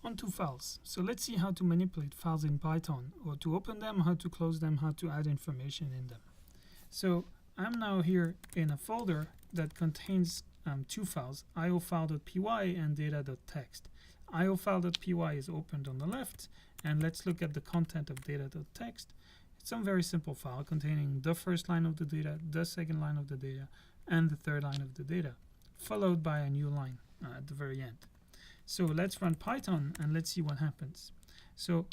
onto files. So let's see how to manipulate files in Python, or to open them, how to close them, how to add information in them. So I'm now here in a folder that contains two files, iofile.py and data.txt. iofile.py is opened on the left, and let's look at the content of data.txt. It's some very simple file containing the first line of the data, the second line of the data, and the third line of the data, followed by a new line at the very end. So let's run Python and let's see what happens. So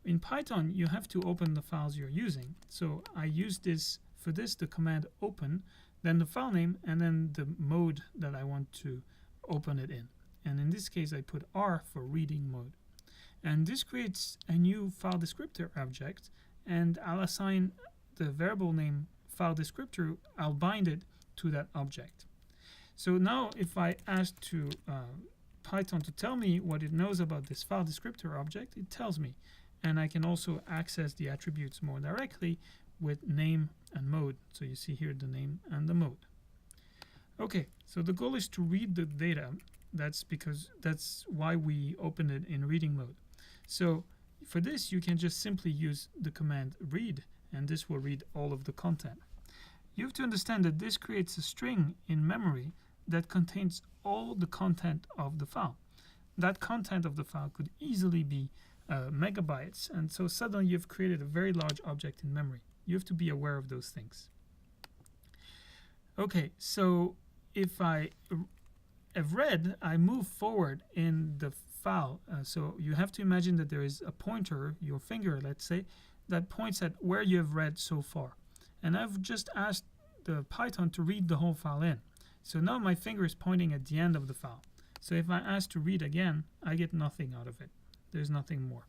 in Python you have to open the files you're using. So I use the command open, then the file name, and then the mode that I want to open it in. And in this case I put R for reading mode. And this creates a new file descriptor object, and I'll assign the variable name file descriptor, I'll bind it to that object. So now if I ask to Python to tell me what it knows about this file descriptor object, it tells me. And I can also access the attributes more directly with name and mode. So you see here the name and the mode. Okay, so the goal is to read the data. That's why we open it in reading mode. So for this you can just simply use the command read, and this will read all of the content. You have to understand that this creates a string in memory that contains all the content of the file. That content of the file could easily be megabytes, and so suddenly you've created a very large object in memory. You have to be aware of those things. Okay, so if I have read, I move forward in the file. So you have to imagine that there is a pointer, your finger let's say, that points at where you have read so far. And I've just asked the Python to read the whole file in. So now my finger is pointing at the end of the file. So if I ask to read again, I get nothing out of it. There's nothing more.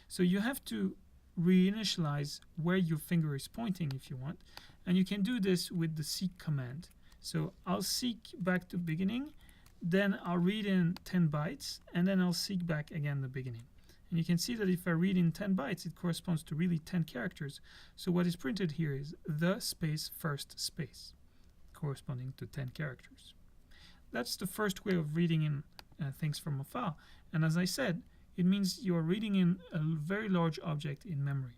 So you have to reinitialize where your finger is pointing if you want. And you can do this with the seek command. So I'll seek back to beginning, then I'll read in 10 bytes, and then I'll seek back again the beginning. And you can see that if I read in 10 bytes, it corresponds to really 10 characters. So what is printed here is the space first space, corresponding to 10 characters. That's the first way of reading in things from a file. And as I said, it means you're reading in a very large object in memory.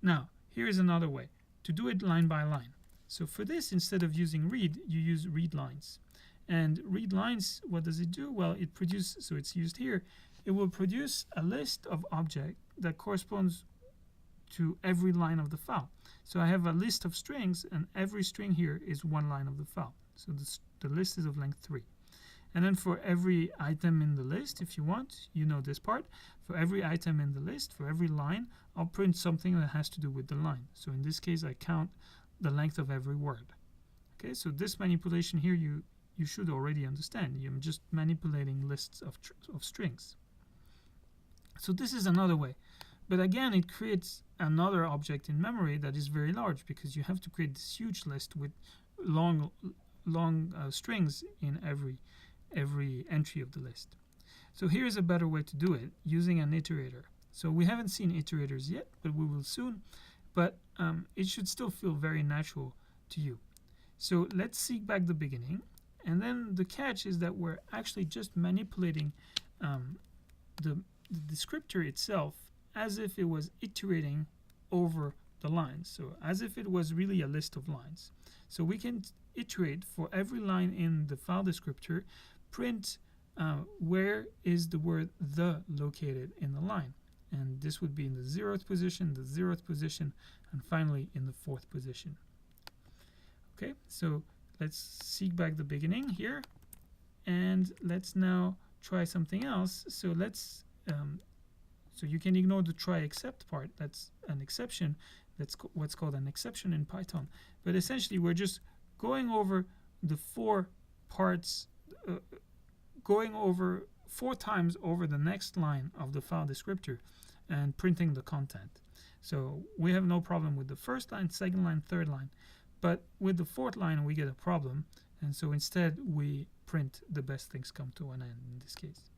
Now, here is another way to do it line by line. So for this, instead of using read, you use read lines. And read lines, what does it do? Well, it produces, so it's used here, it will produce a list of objects that corresponds to every line of the file. So I have a list of strings, and every string here is one line of the file. So the list is of length 3. And then for every item in the list, if you want, you know this part, for every item in the list, for every line, I'll print something that has to do with the line. So in this case, I count the length of every word. Okay, so this manipulation here you should already understand. I'm just manipulating lists of strings. So this is another way. But again, it creates another object in memory that is very large, because you have to create this huge list with long strings in every entry of the list. So here's a better way to do it, using an iterator. So we haven't seen iterators yet, but we will soon. But it should still feel very natural to you. So let's seek back the beginning. And then the catch is that we're actually just manipulating the descriptor itself as if it was iterating over the lines. So as if it was really a list of lines. So we can iterate for every line in the file descriptor, print where is the word the located in the line. And this would be in the 0th position, the 0th position, and finally in the 4th position. Okay, so let's seek back the beginning here, and let's now try something else. So let's so you can ignore the try except part. That's an exception. That's what's called an exception in Python. But essentially, we're just going over the 4 parts, going over 4 times over the next line of the file descriptor and printing the content. So we have no problem with the first line, second line, third line. But with the 4th line, we get a problem. And so instead, we print the best things come to an end in this case.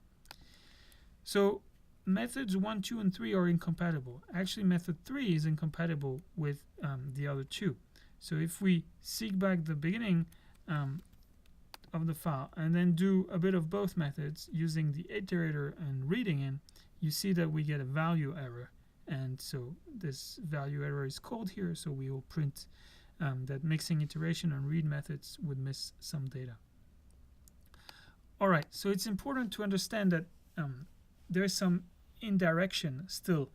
So methods 1, 2, and 3 are incompatible. Actually, method 3 is incompatible with the other 2. So if we seek back the beginning, of the file and then do a bit of both methods using the iterator and reading in, you see that we get a value error. And so this value error is called here, so we will print that mixing iteration and read methods would miss some data. Alright, so it's important to understand that there's some indirection still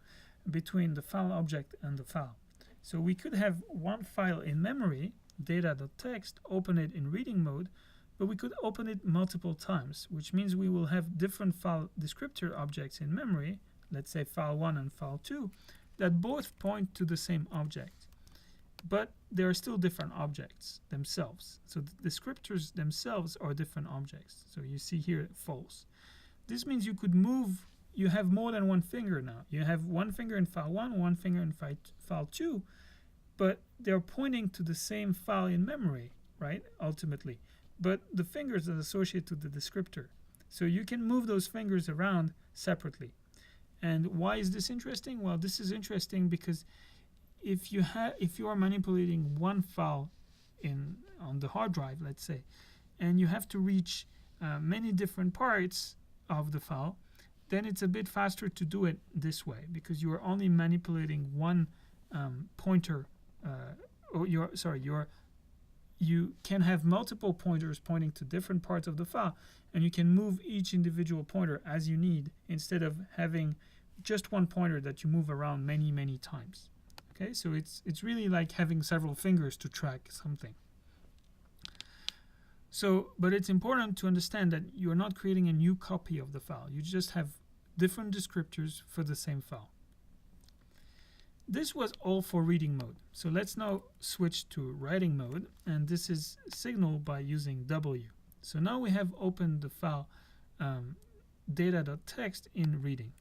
between the file object and the file. So we could have one file in memory, data.txt, open it in reading mode, but we could open it multiple times, which means we will have different file descriptor objects in memory, let's say file 1 and file 2, that both point to the same object. But they are still different objects themselves. So the descriptors themselves are different objects. So you see here false. This means you could move, you have more than one finger now. You have one finger in file 1, one finger in file 2, but they're pointing to the same file in memory, right, ultimately. But the fingers are associated to the descriptor. So you can move those fingers around separately. And why is this interesting? Well, this is interesting because if you are manipulating one file on the hard drive, let's say, and you have to reach many different parts of the file, then it's a bit faster to do it this way because you are only manipulating one pointer. You can have multiple pointers pointing to different parts of the file, and you can move each individual pointer as you need instead of having just one pointer that you move around many times. Okay, so it's really like having several fingers to track something. So, but it's important to understand that you're not creating a new copy of the file. You just have different descriptors for the same file. This was all for reading mode. So let's now switch to writing mode, and this is signaled by using W. So now we have opened the file data.txt in reading.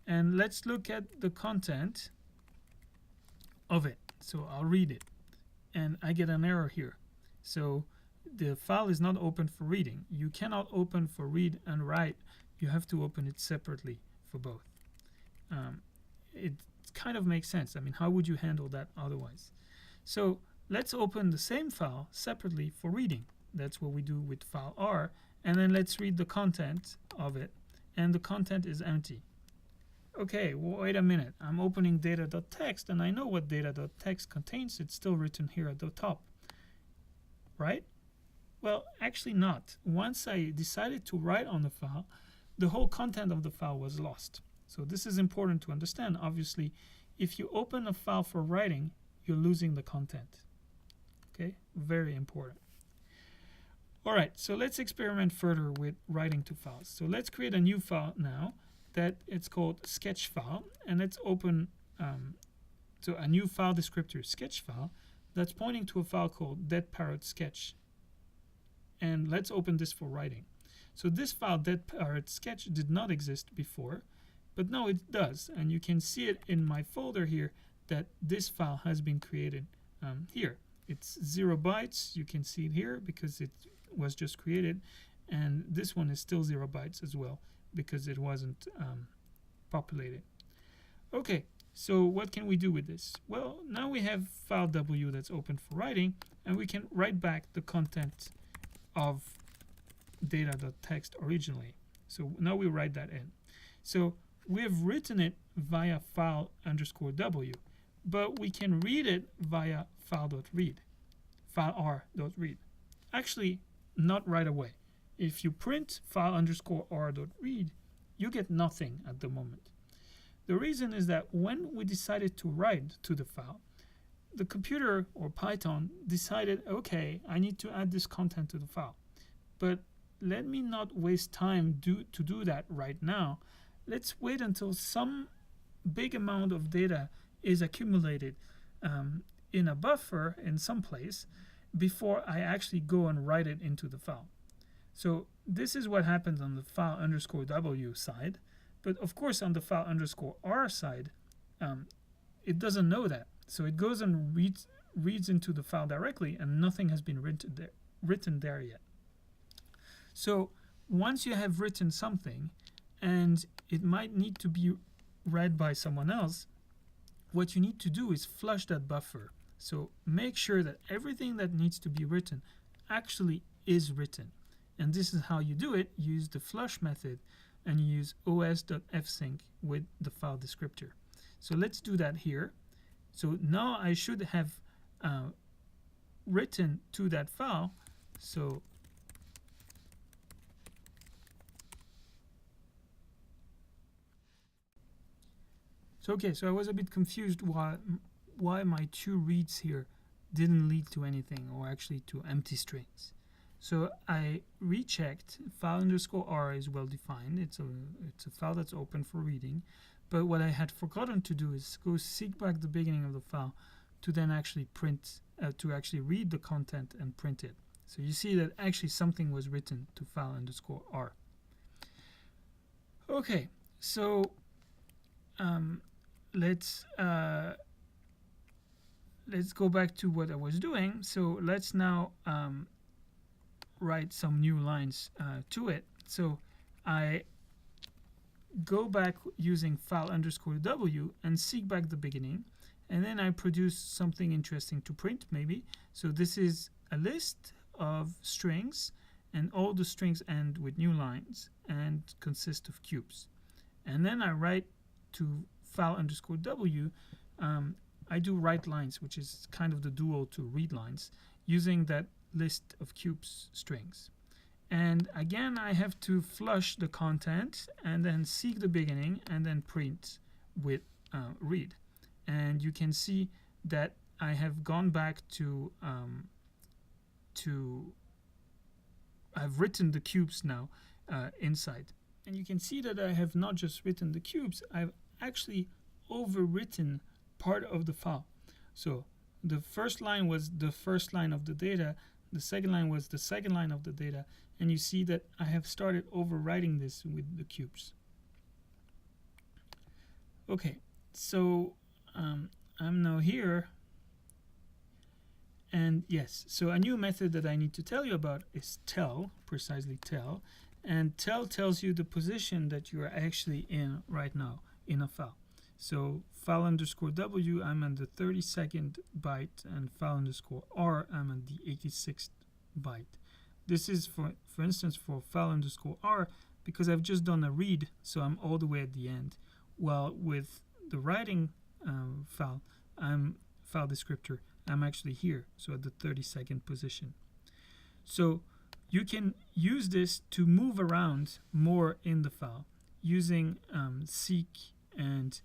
And let's look at the content of it. So I'll read it, and I get an error here. So the file is not open for reading. You cannot open for read and write. You have to open it separately for both. It kind of makes sense. I mean, how would you handle that otherwise? So let's open the same file separately for reading. That's what we do with file R. And then let's read the content of it. And the content is empty. Okay, well, wait a minute. I'm opening data.txt, and I know what data.txt contains. It's still written here at the top. Right? Well, actually not. Once I decided to write on the file, the whole content of the file was lost. So this is important to understand. Obviously, if you open a file for writing, you're losing the content. Okay, very important. All right, so let's experiment further with writing to files. So let's create a new file now that it's called sketch file, and let's open so a new file descriptor sketch file that's pointing to a file called dead parrot sketch. And let's open this for writing. So this file dead parrot sketch did not exist before, but now it does, and you can see it in my folder here that this file has been created here. It's 0 bytes. You can see it here because it was just created, and this one is still 0 bytes as well because it wasn't populated. Okay, so what can we do with this? Well, now we have file W that's open for writing, and we can write back the content of data.txt originally. So now we write that in. So we have written it via file_W, but we can read it via file.read, file_r.read. Actually, not right away. If you print file_r.read, you get nothing at the moment. The reason is that when we decided to write to the file, the computer or Python decided, okay, I need to add this content to the file. But let me not waste time to do that right now. Let's wait until some big amount of data is accumulated in a buffer in some place before I actually go and write it into the file. So this is what happens on the file_W side. But of course on the file_R side, it doesn't know that. So it goes and reads into the file directly, and nothing has been written there yet. So once you have written something, and it might need to be read by someone else, what you need to do is flush that buffer. So make sure that everything that needs to be written actually is written. And this is how you do it. You use the flush method and you use os.fsync with the file descriptor. So let's do that here. So now I should have written to that file. So okay, so I was a bit confused why my two reads here didn't lead to anything, or actually to empty strings. So I rechecked. File underscore r is well defined. It's a file that's open for reading. But what I had forgotten to do is go seek back the beginning of the file to then actually print, to actually read the content and print it. So you see that actually something was written to file underscore r. Okay, so let's go back to what I was doing. So let's now write some new lines to it. So I go back using file underscore w and seek back the beginning, and then I produce something interesting to print maybe. So this is a list of strings, and all the strings end with new lines and consist of cubes. And then I write to file underscore w, I do write lines, which is kind of the dual to read lines, using that list of cubes strings. And again, I have to flush the content and then seek the beginning and then print with read. And you can see that I have gone back to I've written the cubes now inside. And you can see that I have not just written the cubes, I've actually overwritten part of the file. So the first line was the first line of the data, the second line was the second line of the data, and you see that I have started overwriting this with the cubes. Okay, so I'm now here, and yes, so a new method that I need to tell you about is tell, precisely tell, and tell tells you the position that you are actually in right now in a file. So file underscore w, I'm on the 32nd byte, and file underscore r, I'm on the 86th byte. This is for instance for file underscore r because I've just done a read, so I'm all the way at the end. While with the writing file descriptor, I'm actually here, so at the 32nd position. So you can use this to move around more in the file using seek, and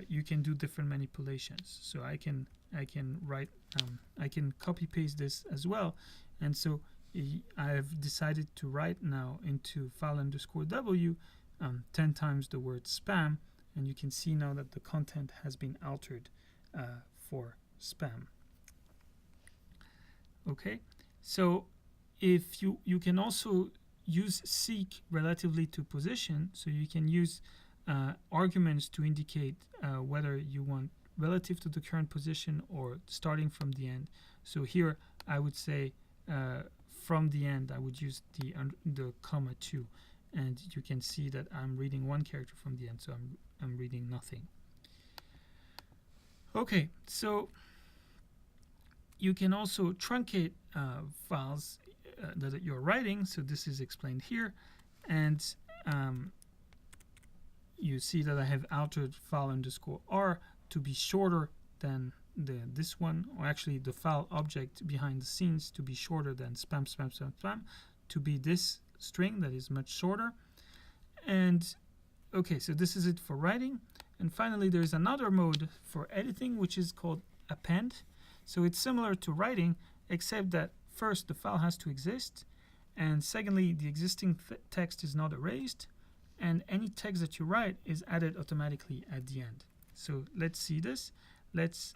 you can do different manipulations. So I can write, I can copy paste this as well, and so I have decided to write now into file underscore w 10 times the word spam, and you can see now that the content has been altered for spam. Okay, so if you can also use seek relatively to position, so you can use arguments to indicate whether you want relative to the current position or starting from the end. So here I would say from the end I would use the comma 2, and you can see that I'm reading one character from the end, so I'm reading nothing. Okay, so you can also truncate files that you're writing, so this is explained here, and you see that I have altered file underscore r to be shorter than this one, or actually the file object behind the scenes to be shorter than spam spam spam spam, to be this string that is much shorter. And okay, so this is it for writing. And finally there's another mode for editing, which is called append. So it's similar to writing, except that first the file has to exist, and secondly the existing text is not erased, and any text that you write is added automatically at the end. So let's see this. Let's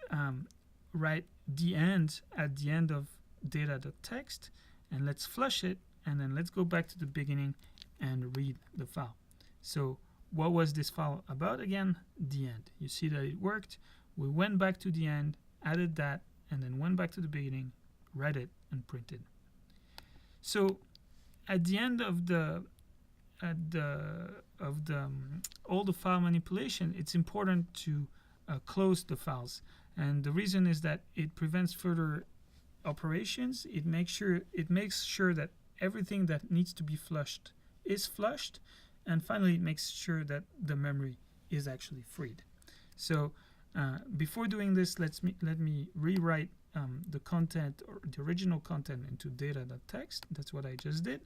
write the end at the end of data.txt, and let's flush it, and then let's go back to the beginning and read the file. So what was this file about again? The end. You see that it worked. We went back to the end, added that, and then went back to the beginning, read it, and printed. So at the end of all the file manipulation, it's important to close the files, and the reason is that it prevents further operations. It makes sure that everything that needs to be flushed is flushed, and finally it makes sure that the memory is actually freed. So before doing this, let me rewrite the content, or the original content, into data.txt. That's what I just did.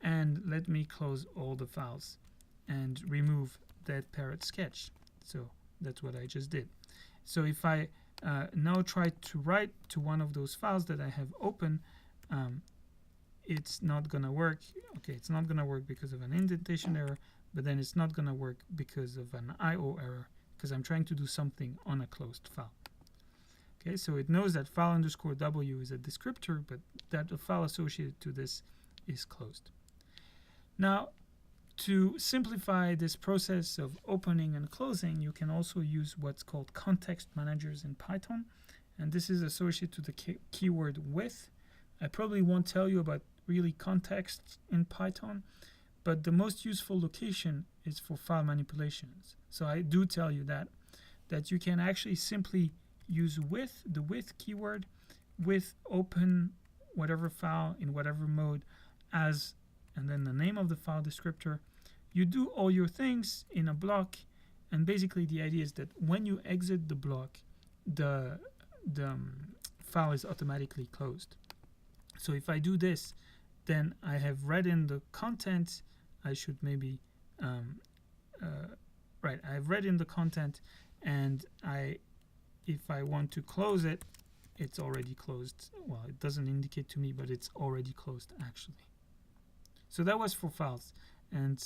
And let me close all the files and remove that parrot sketch. So that's what I just did. So if I now try to write to one of those files that I have open, it's not gonna work. Okay, it's not gonna work because of an indentation error, but then it's not gonna work because of an IO error, because I'm trying to do something on a closed file. Okay, so it knows that file underscore W is a descriptor, but that the file associated to this is closed. Now, to simplify this process of opening and closing, you can also use what's called context managers in Python, and this is associated to the keyword with. I probably won't tell you about really context in Python, but the most useful location is for file manipulations. So I do tell you that you can actually simply use with, the with keyword, with open whatever file in whatever mode as, and then the name of the file descriptor. You do all your things in a block, and basically the idea is that when you exit the block, the file is automatically closed. So if I do this, then I have read in the content. I should maybe right, I've read in the content, and if I want to close it, it's already closed. Well, it doesn't indicate to me, but it's already closed actually. So that was for files. And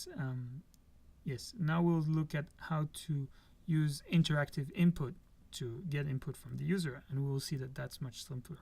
yes, now we'll look at how to use interactive input to get input from the user, and we will see that that's much simpler.